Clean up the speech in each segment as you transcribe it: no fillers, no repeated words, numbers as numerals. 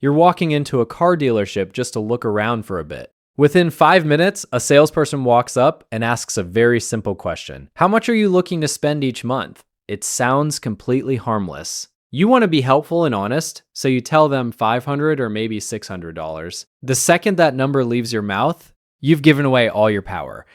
You're walking into a car dealership just to look around for a bit. Within 5 minutes, a salesperson walks up and asks a very simple question. How much are you looking to spend each month? It sounds completely harmless. You want to be helpful and honest, so you tell them $500 or maybe $600. The second that number leaves your mouth, you've given away all your power.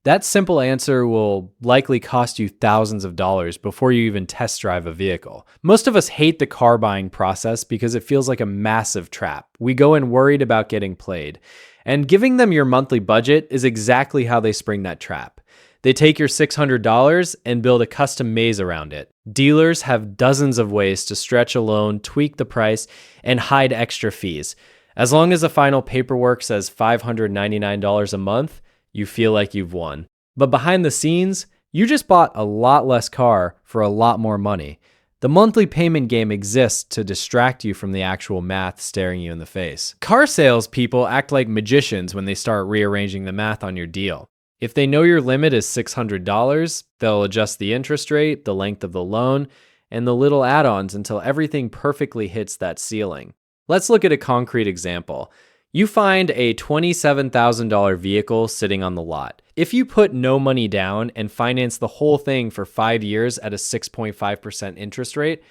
That simple answer will likely cost you thousands of dollars before you even test drive a vehicle. Most of us hate the car buying process because it feels like a massive trap. We go in worried about getting played. And giving them your monthly budget is exactly how they spring that trap. They take your $600 and build a custom maze around it. Dealers have dozens of ways to stretch a loan, tweak the price, and hide extra fees. As long as the final paperwork says $599 a month, you feel like you've won. But behind the scenes, you just bought a lot less car for a lot more money. The monthly payment game exists to distract you from the actual math staring you in the face. Car sales people act like magicians when they start rearranging the math on your deal. If they know your limit is $600, they'll adjust the interest rate, the length of the loan, and the little add-ons until everything perfectly hits that ceiling. Let's look at a concrete example. You find a $27,000 vehicle sitting on the lot. If you put no money down and finance the whole thing for 5 years at a 6.5% interest rate,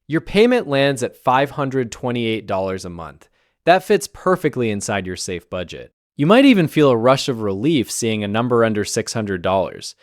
your payment lands at $528 a month. That fits perfectly inside your safe budget. You might even feel a rush of relief seeing a number under $600,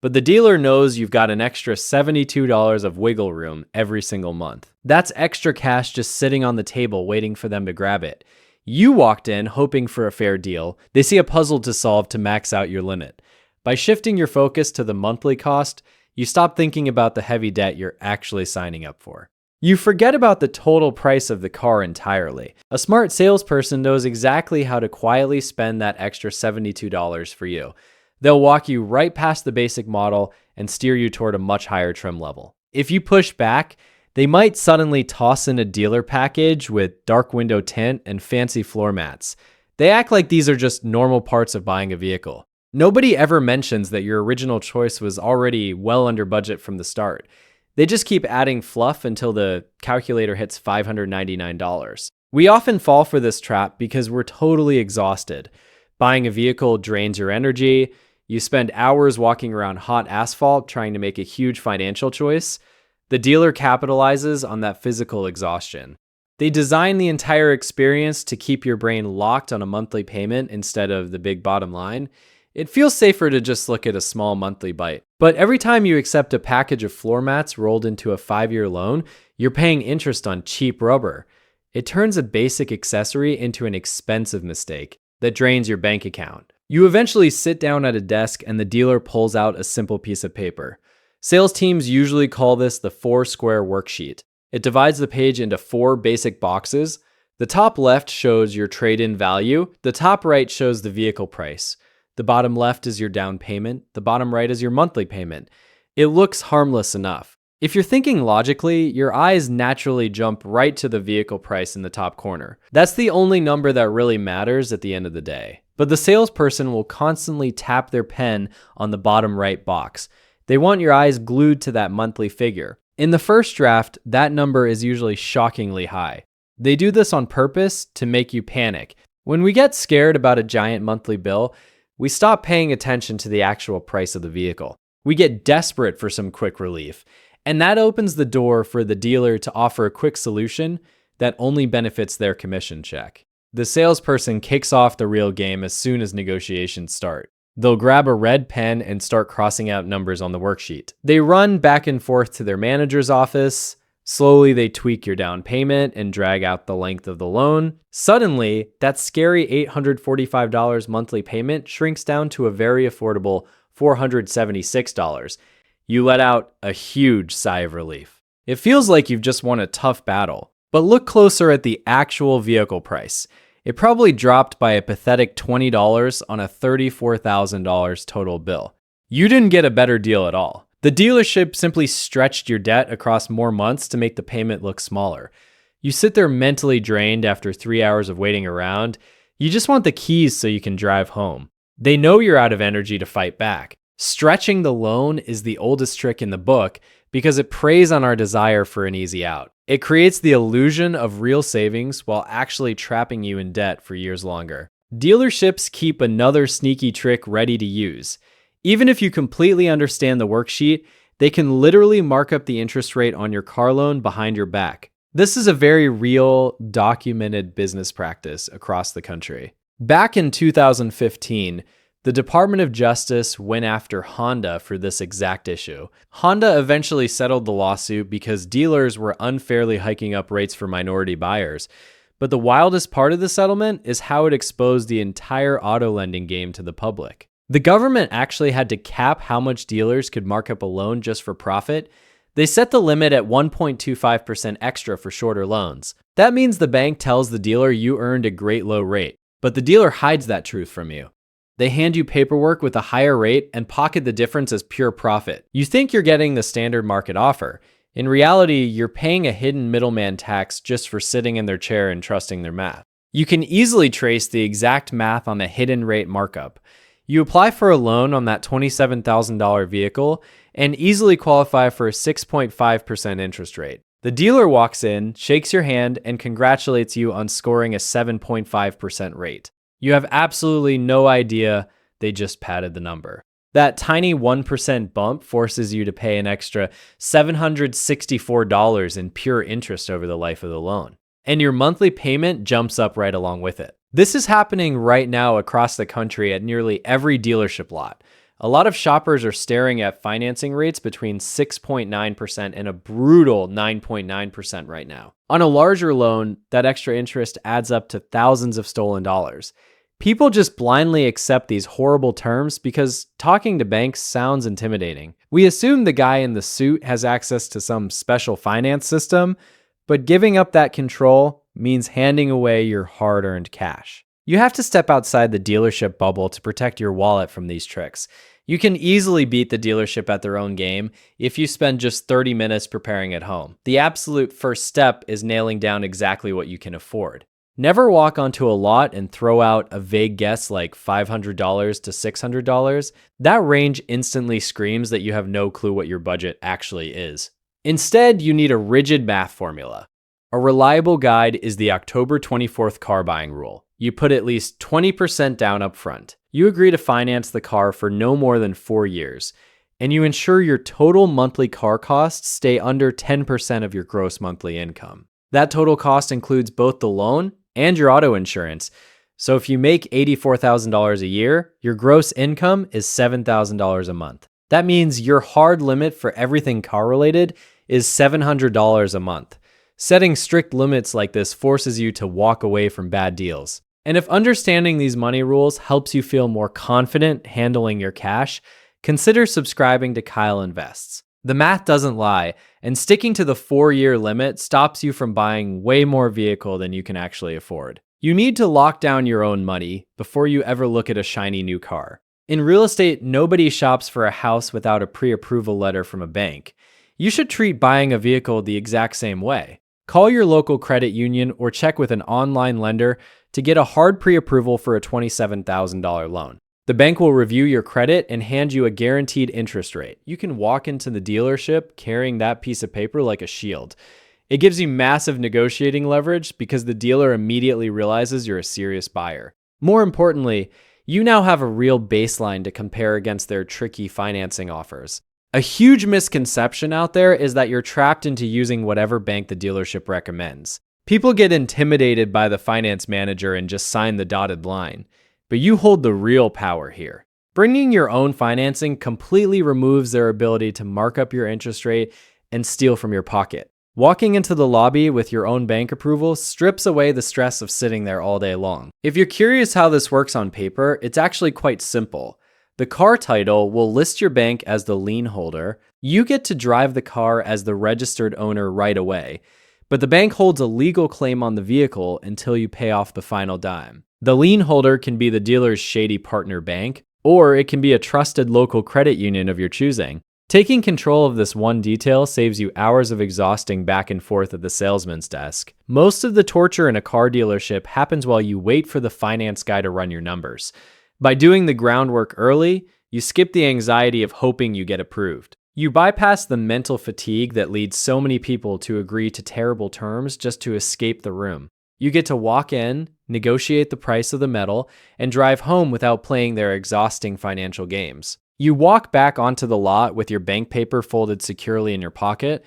but the dealer knows you've got an extra $72 of wiggle room every single month. That's extra cash just sitting on the table waiting for them to grab it. You walked in hoping for a fair deal. They see a puzzle to solve to max out your limit. By shifting your focus to the monthly cost, you stop thinking about the heavy debt you're actually signing up for. You forget about the total price of the car entirely. A smart salesperson knows exactly how to quietly spend that extra $72 for you. They'll walk you right past the basic model and steer you toward a much higher trim level. If you push back, they might suddenly toss in a dealer package with dark window tint and fancy floor mats. They act like these are just normal parts of buying a vehicle. Nobody ever mentions that your original choice was already well under budget from the start. They just keep adding fluff until the calculator hits $599. We often fall for this trap because we're totally exhausted. Buying a vehicle drains your energy. You spend hours walking around hot asphalt trying to make a huge financial choice. The dealer capitalizes on that physical exhaustion. They design the entire experience to keep your brain locked on a monthly payment instead of the big bottom line. It feels safer to just look at a small monthly bite. But every time you accept a package of floor mats rolled into a 5-year loan, you're paying interest on cheap rubber. It turns a basic accessory into an expensive mistake that drains your bank account. You eventually sit down at a desk and the dealer pulls out a simple piece of paper. Sales teams usually call this the 4-square worksheet. It divides the page into 4 basic boxes. The top left shows your trade-in value. The top right shows the vehicle price. The bottom left is your down payment. The bottom right is your monthly payment. It looks harmless enough. If you're thinking logically, your eyes naturally jump right to the vehicle price in the top corner. That's the only number that really matters at the end of the day. But the salesperson will constantly tap their pen on the bottom right box. They want your eyes glued to that monthly figure. In the first draft, that number is usually shockingly high. They do this on purpose to make you panic. When we get scared about a giant monthly bill, we stop paying attention to the actual price of the vehicle. We get desperate for some quick relief. And that opens the door for the dealer to offer a quick solution that only benefits their commission check. The salesperson kicks off the real game as soon as negotiations start. They'll grab a red pen and start crossing out numbers on the worksheet. They run back and forth to their manager's office. Slowly, they tweak your down payment and drag out the length of the loan. Suddenly, that scary $845 monthly payment shrinks down to a very affordable $476. You let out a huge sigh of relief. It feels like you've just won a tough battle. But look closer at the actual vehicle price. It probably dropped by a pathetic $20 on a $34,000 total bill. You didn't get a better deal at all. The dealership simply stretched your debt across more months to make the payment look smaller. You sit there mentally drained after 3 hours of waiting around. You just want the keys so you can drive home. They know you're out of energy to fight back. Stretching the loan is the oldest trick in the book because it preys on our desire for an easy out. It creates the illusion of real savings while actually trapping you in debt for years longer. Dealerships keep another sneaky trick ready to use. Even if you completely understand the worksheet, they can literally mark up the interest rate on your car loan behind your back. This is a very real, documented business practice across the country. Back in 2015, the Department of Justice went after Honda for this exact issue. Honda eventually settled the lawsuit because dealers were unfairly hiking up rates for minority buyers. But the wildest part of the settlement is how it exposed the entire auto lending game to the public. The government actually had to cap how much dealers could mark up a loan just for profit. They set the limit at 1.25% extra for shorter loans. That means the bank tells the dealer you earned a great low rate, but the dealer hides that truth from you. They hand you paperwork with a higher rate and pocket the difference as pure profit. You think you're getting the standard market offer. In reality, you're paying a hidden middleman tax just for sitting in their chair and trusting their math. You can easily trace the exact math on the hidden rate markup. You apply for a loan on that $27,000 vehicle and easily qualify for a 6.5% interest rate. The dealer walks in, shakes your hand, and congratulates you on scoring a 7.5% rate. You have absolutely no idea they just padded the number. That tiny 1% bump forces you to pay an extra $764 in pure interest over the life of the loan. And your monthly payment jumps up right along with it. This is happening right now across the country at nearly every dealership lot. A lot of shoppers are staring at financing rates between 6.9% and a brutal 9.9% right now. On a larger loan, that extra interest adds up to thousands of stolen dollars. People just blindly accept these horrible terms because talking to banks sounds intimidating. We assume the guy in the suit has access to some special finance system, but giving up that control means handing away your hard-earned cash. You have to step outside the dealership bubble to protect your wallet from these tricks. You can easily beat the dealership at their own game if you spend just 30 minutes preparing at home. The absolute first step is nailing down exactly what you can afford. Never walk onto a lot and throw out a vague guess like $500 to $600. That range instantly screams that you have no clue what your budget actually is. Instead, you need a rigid math formula. A reliable guide is the October 24th car buying rule. You put at least 20% down up front. You agree to finance the car for no more than 4 years, and you ensure your total monthly car costs stay under 10% of your gross monthly income. That total cost includes both the loan and your auto insurance. So if you make $84,000 a year, your gross income is $7,000 a month. That means your hard limit for everything car related is $700 a month. Setting strict limits like this forces you to walk away from bad deals. And if understanding these money rules helps you feel more confident handling your cash, consider subscribing to Kyle Invests. The math doesn't lie, and sticking to the 4-year limit stops you from buying way more vehicle than you can actually afford. You need to lock down your own money before you ever look at a shiny new car. In real estate, nobody shops for a house without a pre-approval letter from a bank. You should treat buying a vehicle the exact same way. Call your local credit union or check with an online lender to get a hard pre-approval for a $27,000 loan. The bank will review your credit and hand you a guaranteed interest rate. You can walk into the dealership carrying that piece of paper like a shield. It gives you massive negotiating leverage because the dealer immediately realizes you're a serious buyer. More importantly, you now have a real baseline to compare against their tricky financing offers. A huge misconception out there is that you're trapped into using whatever bank the dealership recommends. People get intimidated by the finance manager and just sign the dotted line. But you hold the real power here. Bringing your own financing completely removes their ability to mark up your interest rate and steal from your pocket. Walking into the lobby with your own bank approval strips away the stress of sitting there all day long. If you're curious how this works on paper, it's actually quite simple. The car title will list your bank as the lien holder. You get to drive the car as the registered owner right away, but the bank holds a legal claim on the vehicle until you pay off the final dime. The lien holder can be the dealer's shady partner bank, or it can be a trusted local credit union of your choosing. Taking control of this one detail saves you hours of exhausting back and forth at the salesman's desk. Most of the torture in a car dealership happens while you wait for the finance guy to run your numbers. By doing the groundwork early, you skip the anxiety of hoping you get approved. You bypass the mental fatigue that leads so many people to agree to terrible terms just to escape the room. You get to walk in, negotiate the price of the metal, and drive home without playing their exhausting financial games. You walk back onto the lot with your bank paper folded securely in your pocket.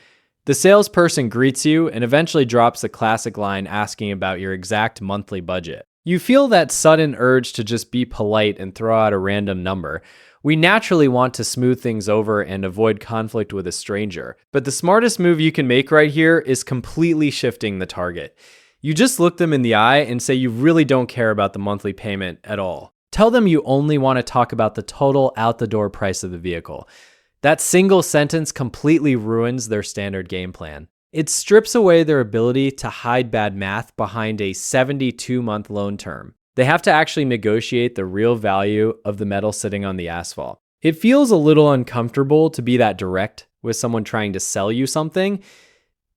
The salesperson greets you and eventually drops the classic line asking about your exact monthly budget. You feel that sudden urge to just be polite and throw out a random number. We naturally want to smooth things over and avoid conflict with a stranger, but the smartest move you can make right here is completely shifting the target. You just look them in the eye and say you really don't care about the monthly payment at all. Tell them you only want to talk about the total out-the-door price of the vehicle. That single sentence completely ruins their standard game plan. It strips away their ability to hide bad math behind a 72-month loan term. They have to actually negotiate the real value of the metal sitting on the asphalt. It feels a little uncomfortable to be that direct with someone trying to sell you something,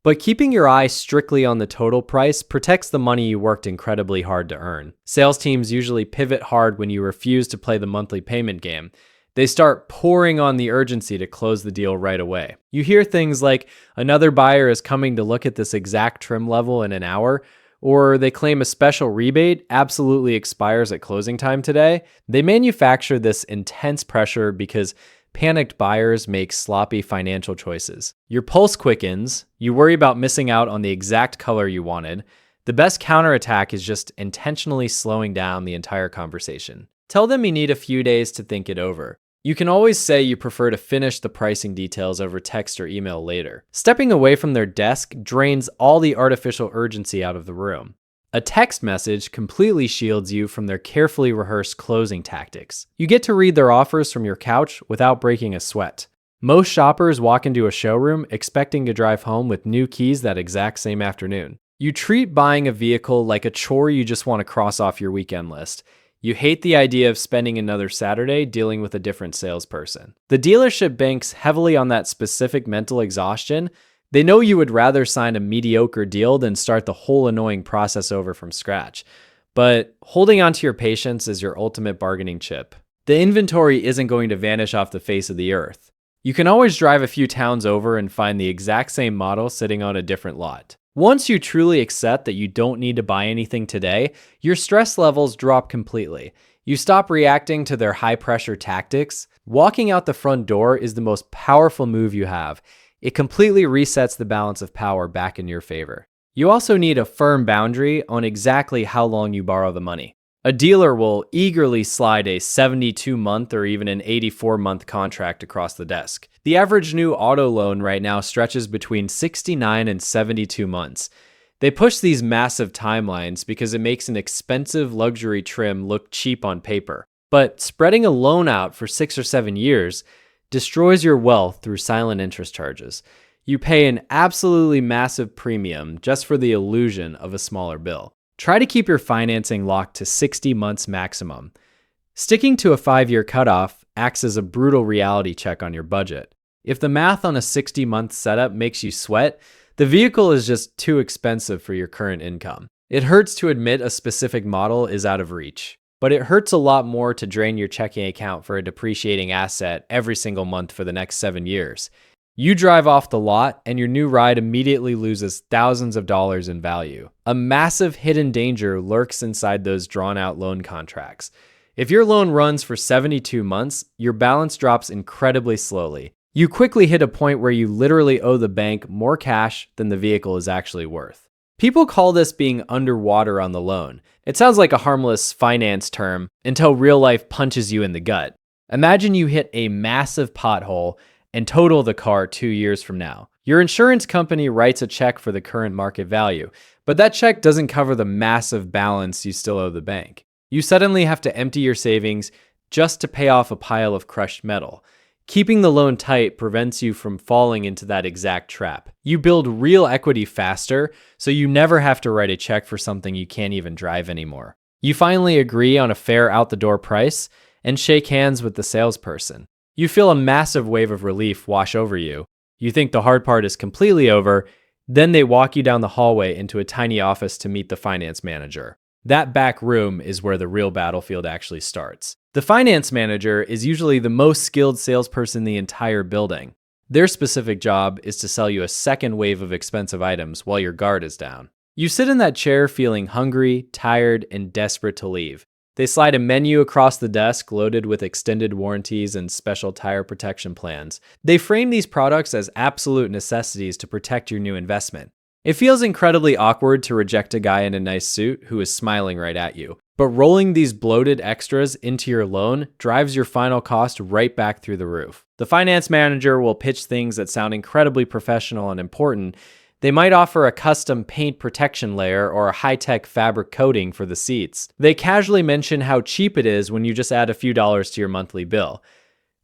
but keeping your eye strictly on the total price protects the money you worked incredibly hard to earn. Sales teams usually pivot hard when you refuse to play the monthly payment game. They start pouring on the urgency to close the deal right away. You hear things like, another buyer is coming to look at this exact trim level in an hour, or they claim a special rebate absolutely expires at closing time today. They manufacture this intense pressure because panicked buyers make sloppy financial choices. Your pulse quickens, you worry about missing out on the exact color you wanted. The best counterattack is just intentionally slowing down the entire conversation. Tell them you need a few days to think it over. You can always say you prefer to finish the pricing details over text or email later. Stepping away from their desk drains all the artificial urgency out of the room. A text message completely shields you from their carefully rehearsed closing tactics. You get to read their offers from your couch without breaking a sweat. Most shoppers walk into a showroom expecting to drive home with new keys that exact same afternoon. You treat buying a vehicle like a chore you just want to cross off your weekend list. You hate the idea of spending another Saturday dealing with a different salesperson. The dealership banks heavily on that specific mental exhaustion. They know you would rather sign a mediocre deal than start the whole annoying process over from scratch. But holding on to your patience is your ultimate bargaining chip. The inventory isn't going to vanish off the face of the earth. You can always drive a few towns over and find the exact same model sitting on a different lot. Once you truly accept that you don't need to buy anything today, your stress levels drop completely. You stop reacting to their high-pressure tactics. Walking out the front door is the most powerful move you have. It completely resets the balance of power back in your favor. You also need a firm boundary on exactly how long you borrow the money. A dealer will eagerly slide a 72-month or even an 84-month contract across the desk. The average new auto loan right now stretches between 69 and 72 months. They push these massive timelines because it makes an expensive luxury trim look cheap on paper. But spreading a loan out for 6 or 7 years destroys your wealth through silent interest charges. You pay an absolutely massive premium just for the illusion of a smaller bill. Try to keep your financing locked to 60 months maximum. Sticking to a 5-year cutoff acts as a brutal reality check on your budget. If the math on a 60-month setup makes you sweat, the vehicle is just too expensive for your current income. It hurts to admit a specific model is out of reach, but it hurts a lot more to drain your checking account for a depreciating asset every single month for the next 7 years. You drive off the lot and your new ride immediately loses thousands of dollars in value. A massive hidden danger lurks inside those drawn-out loan contracts. If your loan runs for 72 months, your balance drops incredibly slowly. You quickly hit a point where you literally owe the bank more cash than the vehicle is actually worth. People call this being underwater on the loan. It sounds like a harmless finance term until real life punches you in the gut. Imagine you hit a massive pothole and total the car 2 years from now. Your insurance company writes a check for the current market value, but that check doesn't cover the massive balance you still owe the bank. You suddenly have to empty your savings just to pay off a pile of crushed metal. Keeping the loan tight prevents you from falling into that exact trap. You build real equity faster, so you never have to write a check for something you can't even drive anymore. You finally agree on a fair out-the-door price and shake hands with the salesperson. You feel a massive wave of relief wash over you. You think the hard part is completely over. Then they walk you down the hallway into a tiny office to meet the finance manager. That back room is where the real battlefield actually starts. The finance manager is usually the most skilled salesperson in the entire building. Their specific job is to sell you a second wave of expensive items while your guard is down. You sit in that chair feeling hungry, tired, and desperate to leave. They slide a menu across the desk loaded with extended warranties and special tire protection plans. They frame these products as absolute necessities to protect your new investment. It feels incredibly awkward to reject a guy in a nice suit who is smiling right at you, but rolling these bloated extras into your loan drives your final cost right back through the roof. The finance manager will pitch things that sound incredibly professional and important. They might offer a custom paint protection layer or a high-tech fabric coating for the seats. They casually mention how cheap it is when you just add a few dollars to your monthly bill.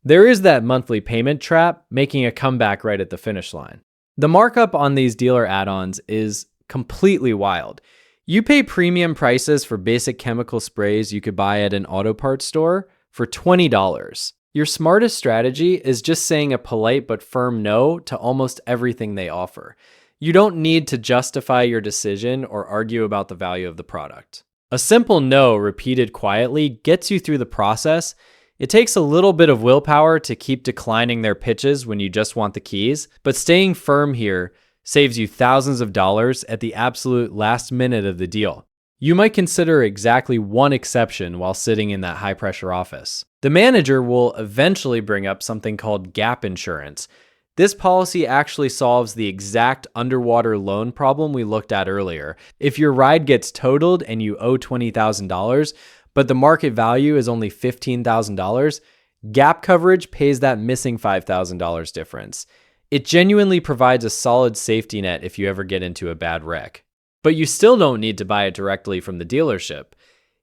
There is that monthly payment trap, making a comeback right at the finish line. The markup on these dealer add-ons is completely wild. You pay premium prices for basic chemical sprays you could buy at an auto parts store for $20. Your smartest strategy is just saying a polite but firm no to almost everything they offer. You don't need to justify your decision or argue about the value of the product. A simple no repeated quietly gets you through the process. It takes a little bit of willpower to keep declining their pitches when you just want the keys, but staying firm here saves you thousands of dollars at the absolute last minute of the deal. You might consider exactly one exception while sitting in that high-pressure office. The manager will eventually bring up something called gap insurance. This policy actually solves the exact underwater loan problem we looked at earlier. If your ride gets totaled and you owe $20,000, but the market value is only $15,000, gap coverage pays that missing $5,000 difference. It genuinely provides a solid safety net if you ever get into a bad wreck. But you still don't need to buy it directly from the dealership.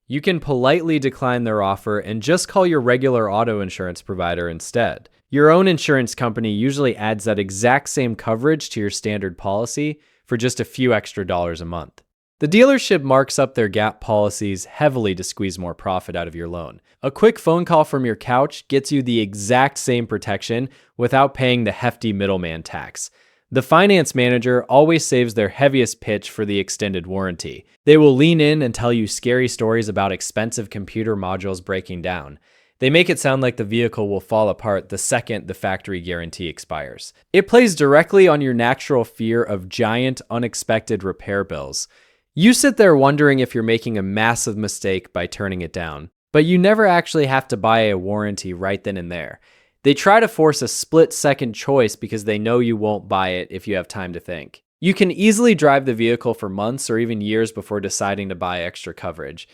You can politely decline their offer and just call your regular auto insurance provider instead. Your own insurance company usually adds that exact same coverage to your standard policy for just a few extra dollars a month. The dealership marks up their gap policies heavily to squeeze more profit out of your loan. A quick phone call from your couch gets you the exact same protection without paying the hefty middleman tax. The finance manager always saves their heaviest pitch for the extended warranty. They will lean in and tell you scary stories about expensive computer modules breaking down. They make it sound like the vehicle will fall apart the second the factory guarantee expires. It plays directly on your natural fear of giant, unexpected repair bills. You sit there wondering if you're making a massive mistake by turning it down, but you never actually have to buy a warranty right then and there. They try to force a split-second choice because they know you won't buy it if you have time to think. You can easily drive the vehicle for months or even years before deciding to buy extra coverage.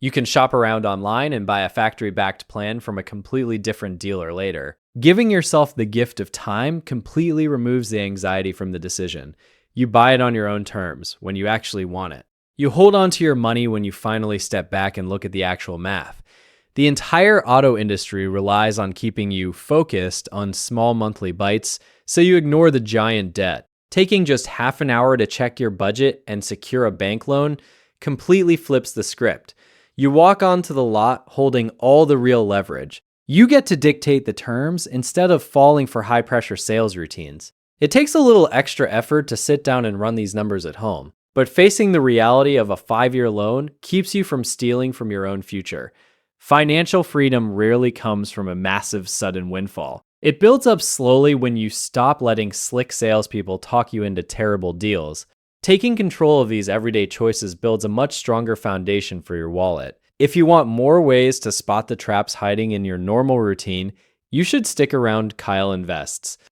You can shop around online and buy a factory-backed plan from a completely different dealer later. Giving yourself the gift of time completely removes the anxiety from the decision. You buy it on your own terms, when you actually want it. You hold on to your money when you finally step back and look at the actual math. The entire auto industry relies on keeping you focused on small monthly bites, so you ignore the giant debt. Taking just half an hour to check your budget and secure a bank loan completely flips the script. You walk onto the lot holding all the real leverage. You get to dictate the terms instead of falling for high-pressure sales routines. It takes a little extra effort to sit down and run these numbers at home, but facing the reality of a 5-year loan keeps you from stealing from your own future. Financial freedom rarely comes from a massive sudden windfall. It builds up slowly when you stop letting slick salespeople talk you into terrible deals. Taking control of these everyday choices builds a much stronger foundation for your wallet. If you want more ways to spot the traps hiding in your normal routine, you should stick around Kyle Invests.